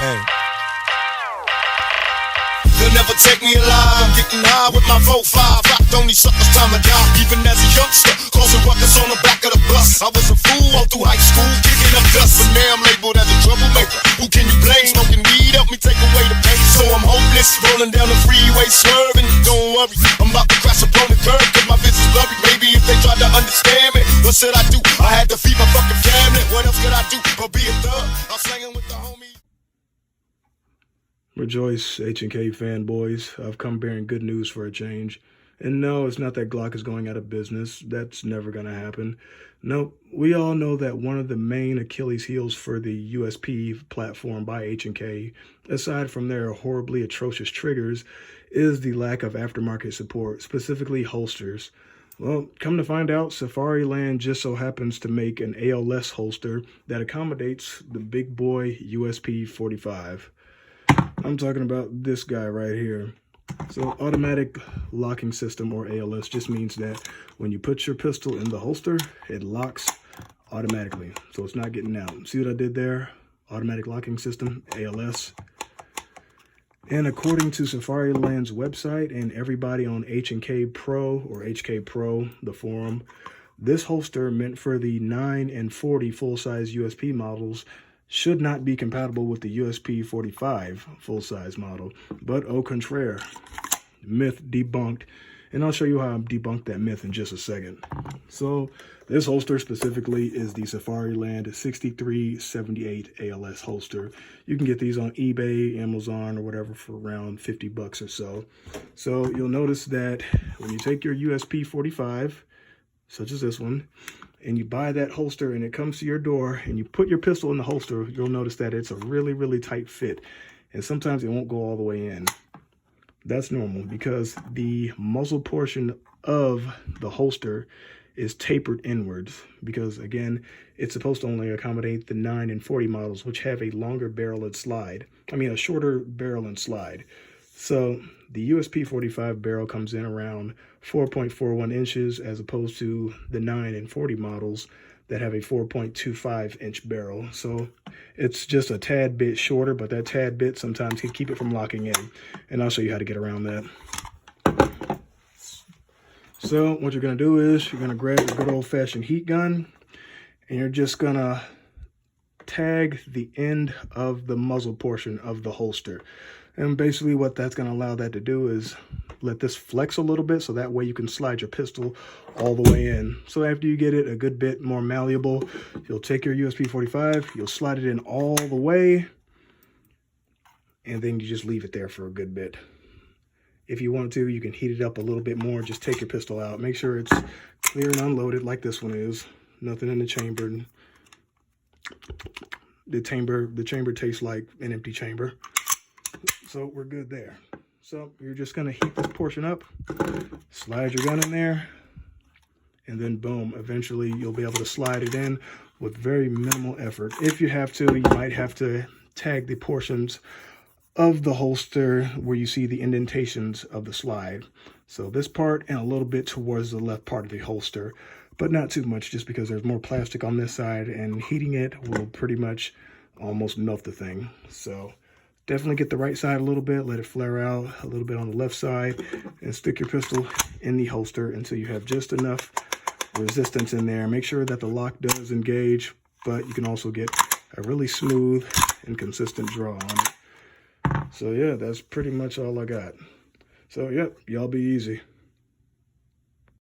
Hey. They'll never take me alive. I'm getting high with my 4-5. Rocked on these suckers, time to die. Even as a youngster, causing ruckus on the back of the bus. I was a fool all through high school, kicking up dust. But now I'm labeled as a troublemaker. Who can you blame? Smoking weed help me take away the pain. So I'm hopeless, rolling down the freeway, swerving. Don't worry, I'm about to crash upon the curb, cause my vision's blurry. Maybe if they tried to understand me, what should I do? I had to feed my fucking family. What else could I do but be a thug? I'm slanging with the homies. Rejoice, H&K fanboys. I've come bearing good news for a change. And no, it's not that Glock is going out of business. That's never going to happen. No, we all know that one of the main Achilles heels for the USP platform by H&K, aside from their horribly atrocious triggers, is the lack of aftermarket support, specifically holsters. Well, come to find out, Safariland just so happens to make an ALS holster that accommodates the big boy USP 45. I'm talking about this guy right here. So automatic locking system, or ALS, just means that when you put your pistol in the holster, it locks automatically. So it's not getting out. See what I did there? Automatic locking system, ALS. And according to Safariland's website and everybody on H&K Pro or HK Pro, the forum, this holster meant for the 9 and 40 full-size USP models should not be compatible with the USP 45 full-size model. But au contraire, myth debunked. And I'll show you how I debunked that myth in just a second. So this holster specifically is the Safariland 6378 ALS holster. You can get these on eBay, Amazon, or whatever for around 50 bucks or so. So you'll notice that when you take your USP 45, such as this one, and you buy that holster and it comes to your door and you put your pistol in the holster, you'll notice that it's a really, really tight fit. And sometimes it won't go all the way in. That's normal because the muzzle portion of the holster is tapered inwards because, again, it's supposed to only accommodate the 9 and 40 models, which have a longer barrel and slide. A shorter barrel and slide. So the USP 45 barrel comes in around 4.41 inches as opposed to the 9 and 40 models that have a 4.25 inch barrel. So it's just a tad bit shorter, but that tad bit sometimes can keep it from locking in. And I'll show you how to get around that. So what you're going to do is you're going to grab your good old-fashioned heat gun and you're just going to tag the end of the muzzle portion of the holster. And basically what that's going to allow that to do is let this flex a little bit so that way you can slide your pistol all the way in. So after you get it a good bit more malleable, you'll take your USP 45, you'll slide it in all the way, and then you just leave it there for a good bit. If you want to, you can heat it up a little bit more. Just take your pistol out. Make sure it's clear and unloaded like this one is. Nothing in the chamber. The chamber tastes like an empty chamber. So we're good there. So you're just going to heat this portion up, slide your gun in there, and then boom, eventually you'll be able to slide it in with very minimal effort. If you have to, you might have to tag the portions of the holster where you see the indentations of the slide. So this part and a little bit towards the left part of the holster, but not too much just because there's more plastic on this side and heating it will pretty much almost melt the thing. So definitely get the right side a little bit, let it flare out a little bit on the left side, and stick your pistol in the holster until you have just enough resistance in there. Make sure that the lock does engage, but you can also get a really smooth and consistent draw on it. So yeah, that's pretty much all I got. So yep, y'all be easy.